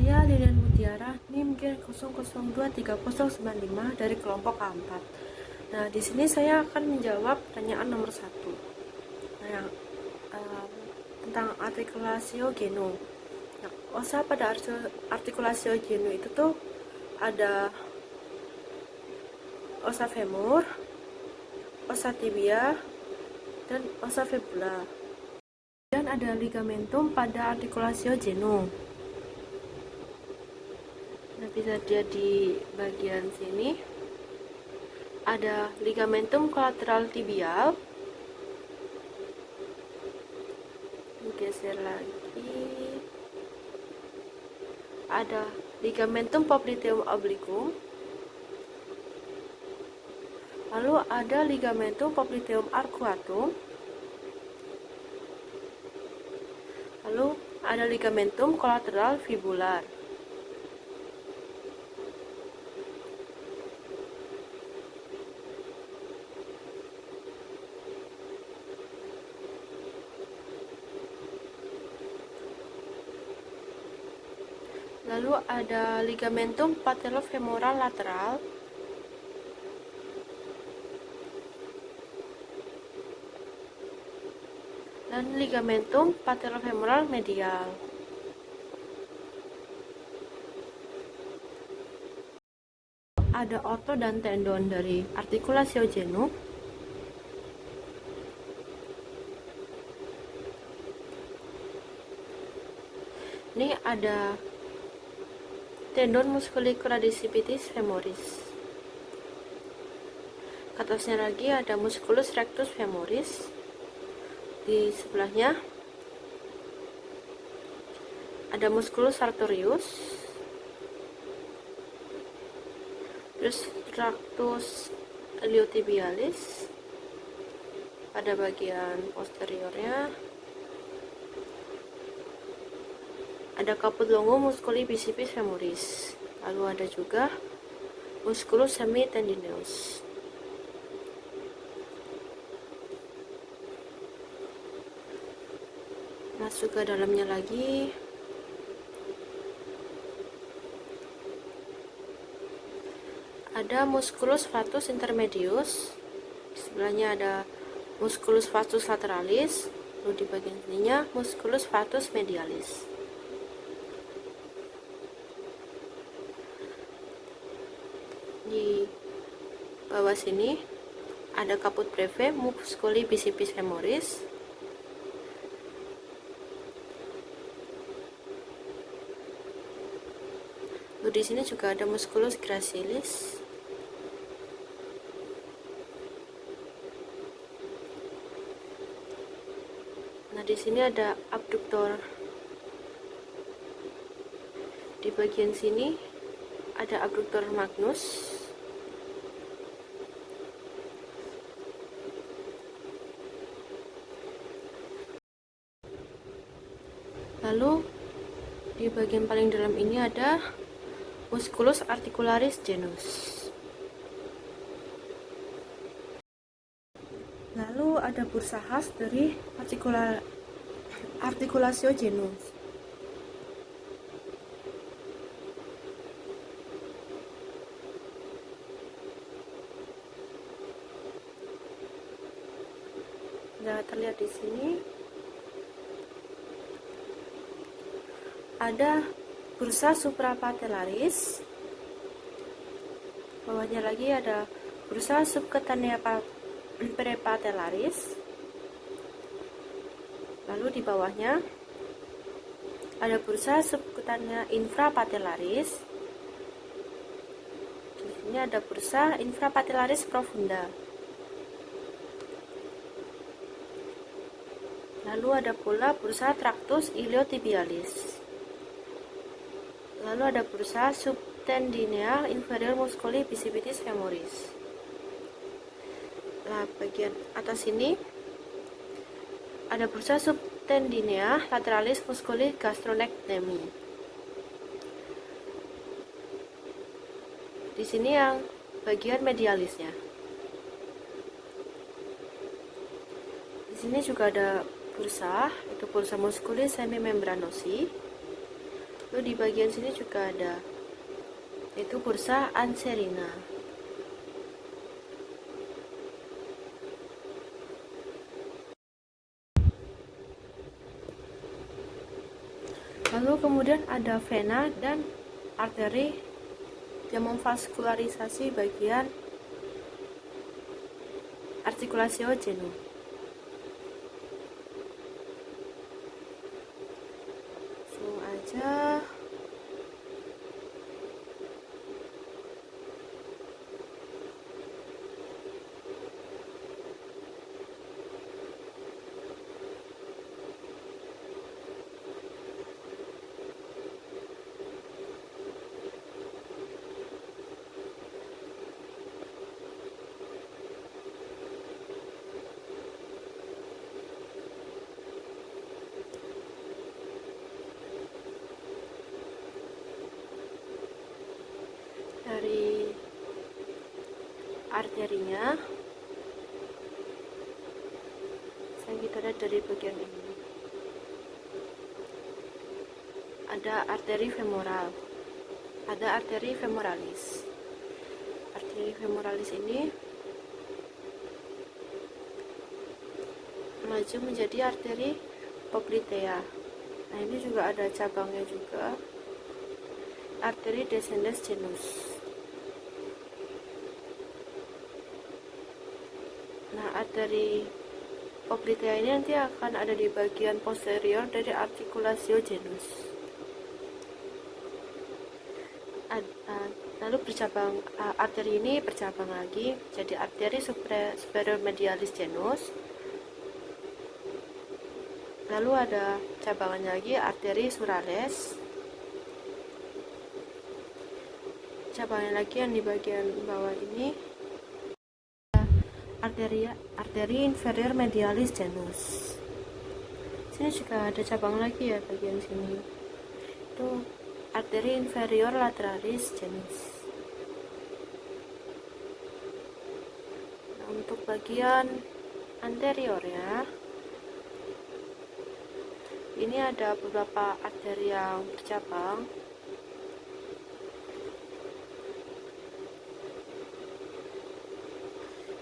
Saya Lilian Mutiara, NIM Gen 00230095 dari kelompok A4. Nah, di sini saya akan menjawab pertanyaan nomor 1. Nah, tentang artikulasio genu. Nah, osa pada artikulasio genu itu tuh ada osa femur, osa tibia, dan osa fibula. Dan ada ligamentum pada artikulasio genu. Nah, bisa dilihat di bagian sini ada ligamentum kolateral tibial. Geser lagi, ada ligamentum popliteum obliquum, lalu ada ligamentum popliteum arcuatum, lalu ada ligamentum kolateral fibular. Lalu ada ligamentum patellofemoral lateral, dan ligamentum patellofemoral medial. Ada orto dan tendon dari artikulasio genu. Ini ada tendon musculi quadricipitis femoris. Ke atasnya lagi ada musculus rectus femoris. Di sebelahnya ada musculus sartorius, terus tractus iliotibialis pada bagian posteriornya. Ada caput longo musculi bicipis femoris. Lalu ada juga musculus semitendinosus. Masuk ke dalamnya lagi, ada musculus flatus intermedius. Di sebelahnya ada musculus flatus lateralis. Lalu di bagian sininya musculus flatus medialis. Di bawah sini ada caput breve musculi bicipis femoris. Lalu di sini juga ada musculus gracilis. Nah, di sini ada abduktor. Di bagian sini ada abduktor magnus. Lalu di bagian paling dalam ini ada musculus articularis genus. Lalu ada bursa khas dari artikulasio genus. Nah, terlihat di sini ada bursa suprapatellaris. Bawahnya lagi ada bursa subcutanea prepatellaris. Lalu di bawahnya ada bursa subcutanea infrapatellaris. Di sini ada bursa infrapatellaris profunda. Lalu ada pula bursa tractus iliotibialis. Lalu ada bursa subtendineal inferior musculi bicipitis femoris. Nah, bagian atas ini ada bursa subtendinea lateralis musculi gastronectemi. Di sini yang bagian medialisnya. Di sini juga ada bursa, itu bursa musculi semimembranosi. Lalu di bagian sini juga ada, yaitu bursa Anserina. Lalu kemudian ada vena dan arteri yang memvaskularisasi bagian artikulasio genu. Langsung aja. Dari arterinya, kita lihat dari bagian ini ada arteri femoral, ada arteri femoralis. Arteri femoralis ini maju menjadi arteri poplitea. Nah, ini juga ada cabangnya juga, arteri descendens genus. Nah, arteri poplitea ini nanti akan ada di bagian posterior dari artikulasio genus. Lalu bercabang, arteri ini bercabang lagi jadi arteri superior medialis genus. Lalu ada cabangannya lagi, arteri suralis. Cabangnya lagi yang di bagian bawah ini, arteri inferior medialis genus. Sini juga ada cabang lagi ya, bagian sini itu arteri inferior lateralis genus. Nah, untuk bagian anterior ya, ini ada beberapa arteri yang bercabang.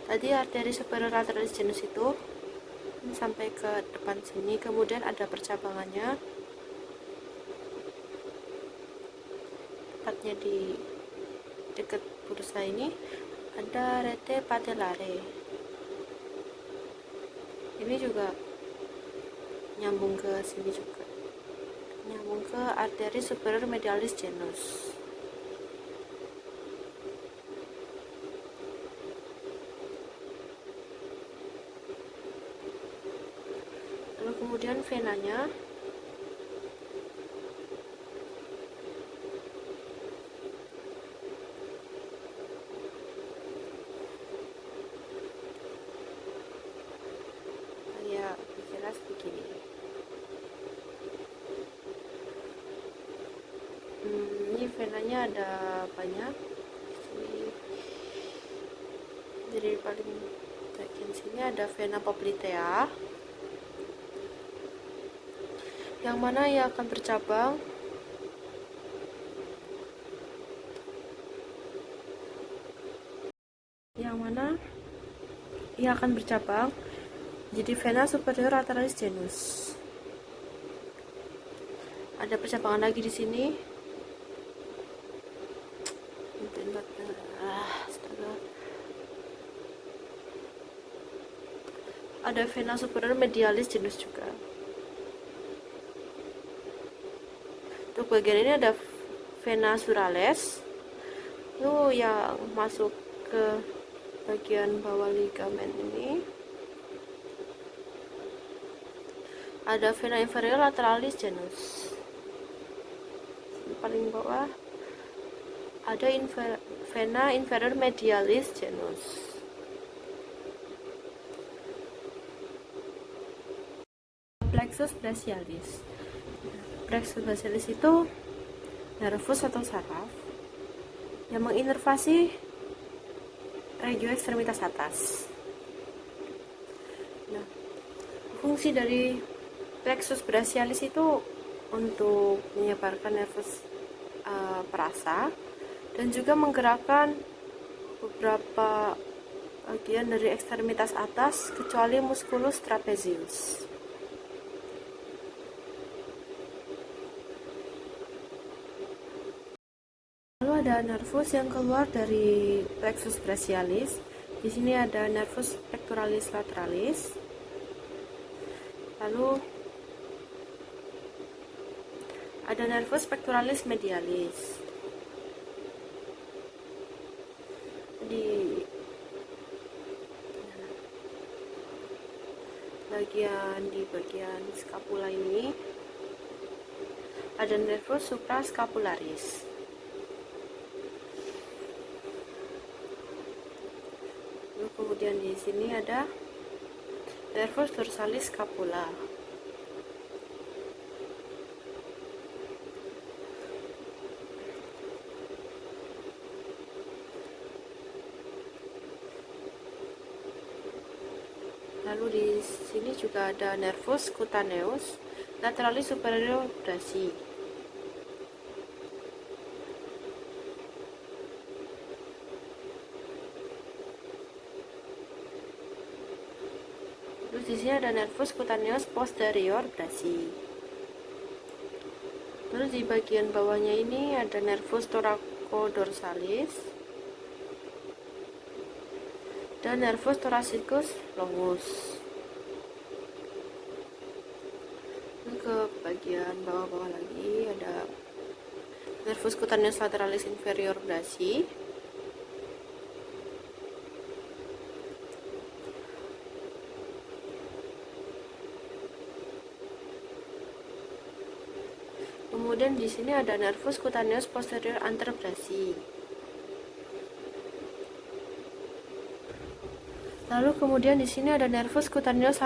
Tadi arteri superior lateralis genus itu sampai ke depan sini, kemudian ada percabangannya, tepatnya di dekat bursa ini ada rete patellare. Ini juga nyambung ke sini juga, nyambung ke arteri superior medialis genus. Lalu kemudian venanya, ya jelas begini. Ini venanya ada banyak. Jadi paling bagian sini ada vena poplitea, yang mana ia akan bercabang jadi vena superior lateralis genus. Ada percabangan lagi di sini. Ada vena superior medialis genus juga. Untuk bagian ini ada vena suralis, itu yang masuk ke bagian bawah ligamen ini. Ada vena inferior lateralis genus. Paling bawah ada vena inferior medialis genus. Plexus brachialis. Plexus brachialis itu nervus atau saraf yang menginervasi regio ekstremitas atas. Nah, fungsi dari plexus brachialis itu untuk menyebarkan nervus perasa dan juga menggerakkan beberapa bagian dari ekstremitas atas kecuali musculus trapezius. Lalu ada nervus yang keluar dari plexus brachialis. Di sini ada nervus pectoralis lateralis. Lalu ada nervus pectoralis medialis. Di bagian skapula ini ada nervus supraskapularis. Lalu kemudian di sini ada nervus dorsalis scapula. Lalu di sini juga ada nervus cutaneus lateralis superior brachii. Terus di sini ada nervus cutaneus posterior brachii. Terus di bagian bawahnya ini ada nervus thoraco-dorsalis dan nervus thoracicus longus. Lalu ke bagian bawah-bawah lagi ada nervus cutaneus lateralis inferior brachii. Kemudian di sini ada nervus cutaneus posterior anter brachii. Lalu kemudian di sini ada nervus cutaneus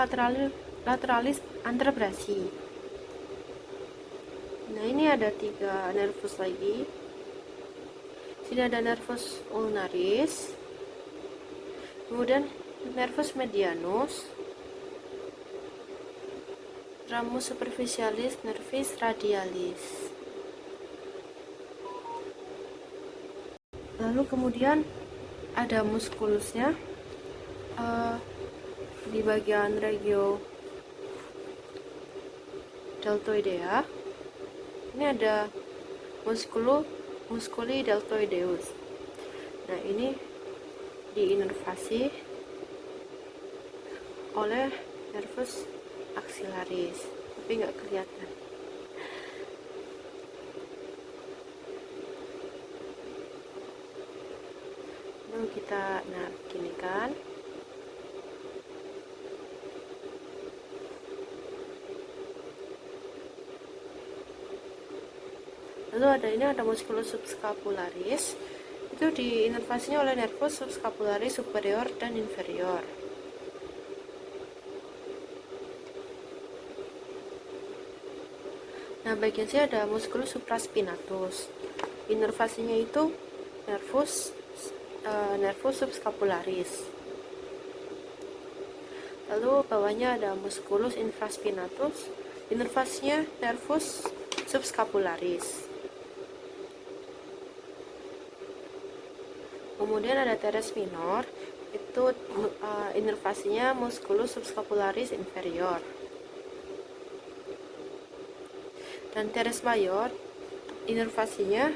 lateralis anter brachii. Nah, ini ada 3 nervus lagi. Sini ada nervus ulnaris, kemudian nervus medianus, ramus superficialis, nervis radialis. Lalu kemudian ada muskulusnya di bagian regio deltoidea. Ini ada musculi deltoideus. Nah, ini diinervasi oleh nervus axillaris, tapi nggak kelihatan. Lalu kita gini kan. Lalu ada musculus subscapularis. Itu diinervasinya oleh nervus subscapularis superior dan inferior. Nah, bagian sini ada musculus supraspinatus. Inervasinya itu nervus subscapularis. Lalu bawahnya ada musculus infraspinatus. Inervasinya nervus subscapularis. Kemudian ada teres minor, itu inervasinya musculus subscapularis inferior. Dan teres mayor, inervasinya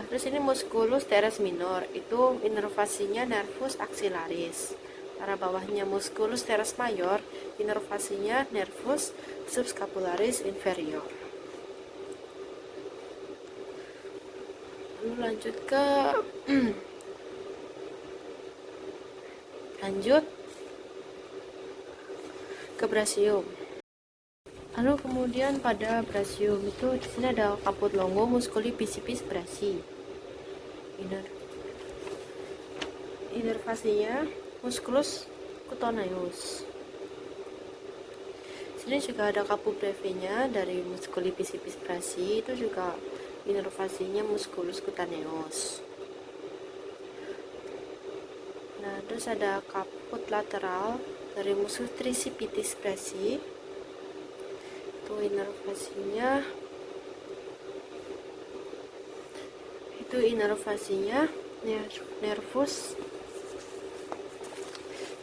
terus ini musculus teres minor, itu inervasinya nervus axillaris. Arah bawahnya musculus teres mayor, inervasinya nervus subscapularis inferior. Lalu lanjut ke brachium. Lalu kemudian pada brachium itu di sini ada caput longo musculi bicipis brachii. Inervasinya musculus cutaneus. Sini juga ada caput breve-nya dari musculi bicipis brachii, itu juga inervasinya musculus cutaneus. Nah, Nah, terus ada kaput lateral dari muskus tricipitis brachii. Itu inervasinya nervus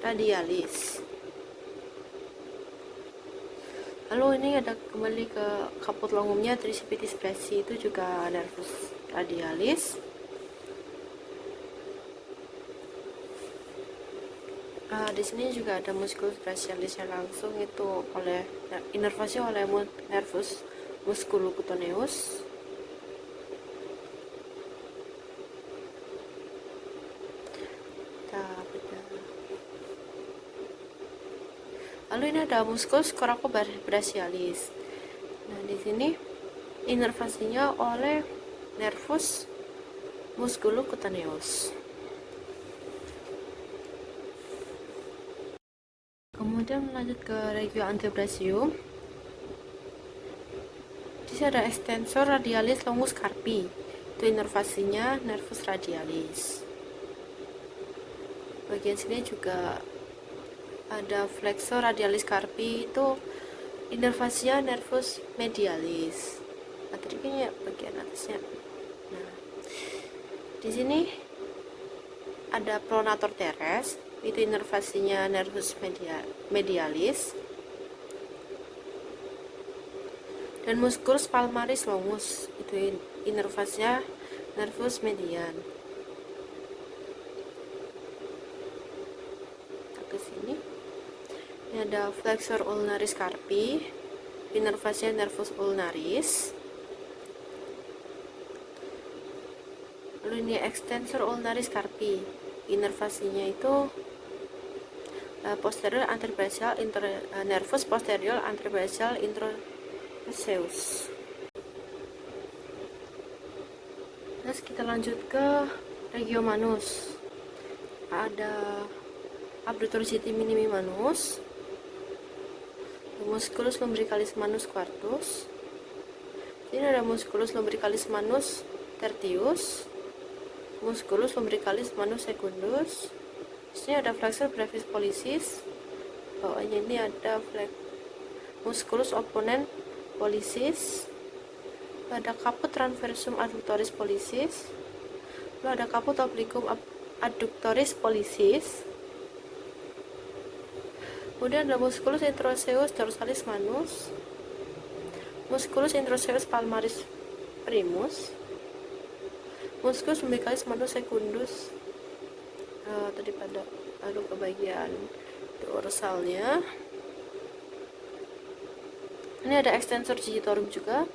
radialis. Lalu ini ada kembali ke kaput longumnya tricipitis brachii, itu juga nervus radialis. Di sini juga ada musculus brachialisnya langsung, itu inervasi oleh nervus musculocutaneus. Lalu ini ada musculus coracobrachialis. Nah, di sini inervasinya oleh nervus musculocutaneus. Kemudian lanjut ke regio antebrachium. Di sini ada extensor radialis longus carpi. Itu inervasinya nervus radialis. Bagian sini juga ada flexor radialis carpi, itu inervasinya nervus medialis. Tadi bagian atasnya. Nah, di sini ada pronator teres, itu inervasinya nervus medialis. Dan musculus palmaris longus, itu inervasinya nervus median. Ke sini. Ini ada flexor ulnaris carpi, inervasinya nervus ulnaris. Lalu ini extensor ulnaris carpi, inervasinya itu posterior anterobrachial nervus posterior anterobrachial introosseus. Terus kita lanjut ke regio manus. Ada abductor citi minimi manus, musculus lumbricalis manus quartus. Ini ada musculus lumbricalis manus tertius, musculus lumbricalis manus secundus. Ini ada flexor brevis pollicis. Bawahnya ini ada musculus opponent pollicis. Ada caput transversum adductoris pollicis. Lalu ada caput obliquum adductoris pollicis. Kemudian ada musculus introosseus dorsalis manus, musculus introosseus palmaris primus, musculus lumbricalis manus secundus. Tadi pada ke bagian dorsalnya. Ini ada extensor digitorum juga.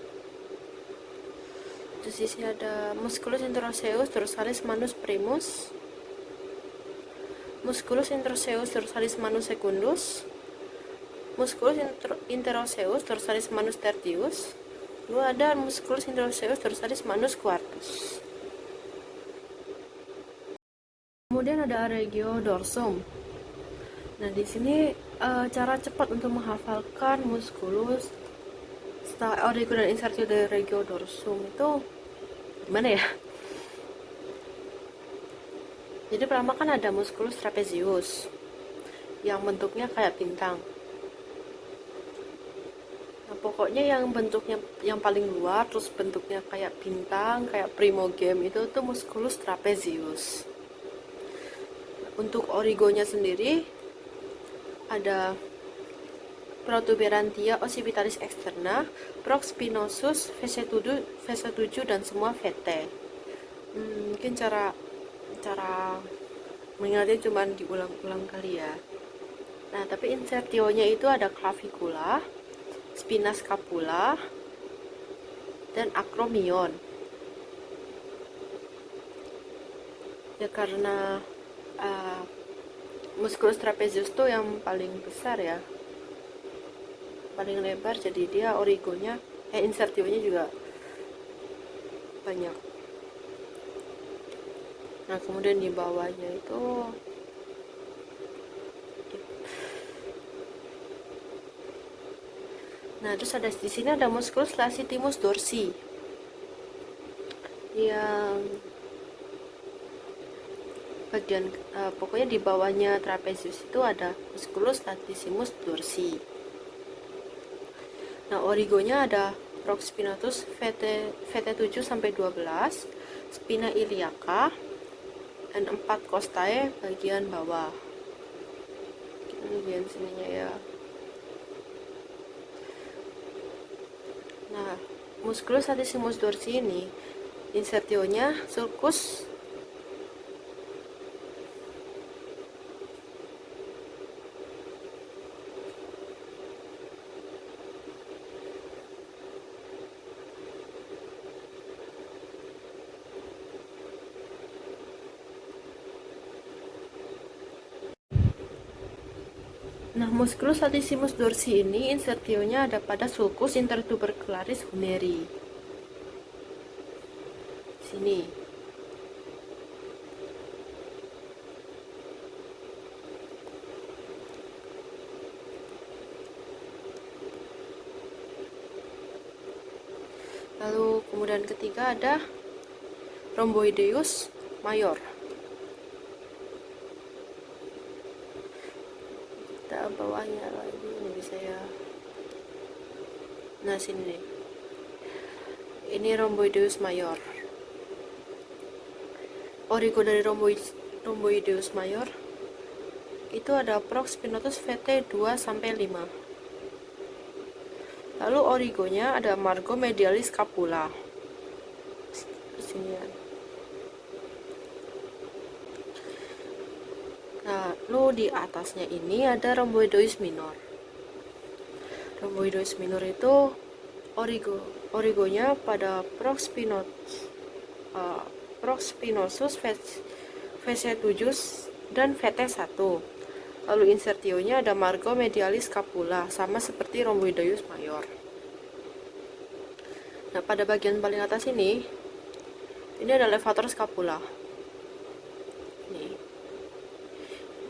Di sisi ada musculus introosseus dorsalis manus primus, musculus introosseus dorsalis manus secundus, musculus interosseus dorsalis manus tertius. Lalu ada musculus introosseus dorsalis manus quartus. Kemudian ada regio dorsum. Nah, di sini cara cepat untuk menghafalkan musculus auriculo dan insertio dari regio dorsum itu gimana ya? Jadi pertama kan ada musculus trapezius yang bentuknya kayak bintang. Nah, pokoknya yang bentuknya yang paling luar terus bentuknya kayak bintang, kayak primogem, itu tuh musculus trapezius. Untuk origonya sendiri ada protuberantia occipitalis externa, prospinosus, V7 dan semua VT. Mungkin cara mengingatnya cuma diulang-ulang kali ya. Nah, tapi insertionya itu ada clavicula, spina scapula, dan acromion. Ya karena musculus trapezius tuh yang paling besar ya, paling lebar, jadi dia origonya insertionya juga banyak. Nah, kemudian di bawahnya itu terus ada di sini ada musculus lacetimus dorsi yang bagian pokoknya di bawahnya trapezius itu ada musculus latissimus dorsi. Nah, origonya ada prospinatus VT7 sampai 12, spina iliaca, dan 4 costae bagian bawah. Ini bagian sininya ya. Nah, musculus latissimus dorsi ini insertionya sulcus Nah, musculus latissimus dorsi ini insertionya ada pada sulcus intertubercularis huneri. Sini. Lalu kemudian ketiga ada rhomboideus mayor. Kita bawahnya lagi ini bisa ya. Nah, sini nih. Ini rhomboideus mayor. Origo dari rhomboideus mayor itu ada prospinatus VT2 sampai 5. Lalu origonya ada margo medialis scapula. Sini ya. Nah, lalu di atasnya ini ada rhomboideus minor. Rhomboideus minor itu origonya pada prospinosus VC7 dan VT1. Lalu insertionya ada margo medialis scapula, sama seperti rhomboideus mayor. Nah, pada bagian paling atas ini ada levator scapula. Nih.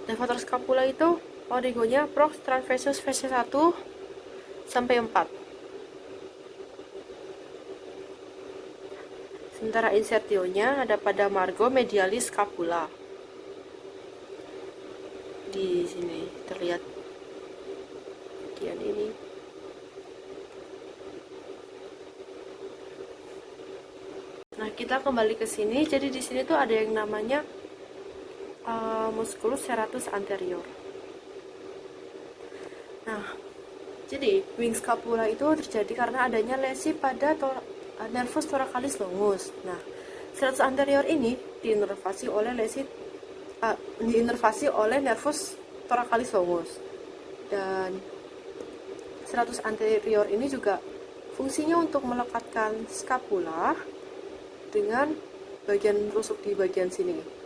Levator scapula itu origonya prox transversus VC1 sampai 4. Sementara insertionya ada pada margo medialis scapula. Di sini terlihat bagian ini. Nah, kita kembali ke sini. Jadi di sini tuh ada yang namanya musculus serratus anterior. Nah, jadi wing scapula itu terjadi karena adanya lesi pada nervus thoracalis longus. Nah, serratus anterior ini diinervasi oleh nervus thoracalis longus. Dan serratus anterior ini juga fungsinya untuk melekatkan scapula dengan bagian rusuk di bagian sini.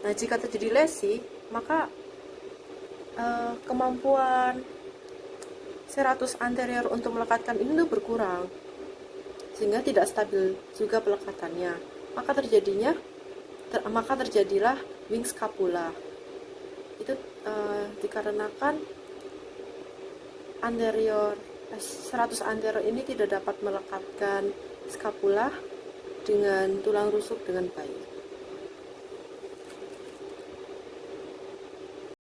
Nah, jika terjadi lesi, maka kemampuan serratus anterior untuk melekatkan ini tuh berkurang, sehingga tidak stabil juga pelekatannya. Maka terjadilah wing scapula. Itu dikarenakan serratus anterior ini tidak dapat melekatkan scapula dengan tulang rusuk dengan baik.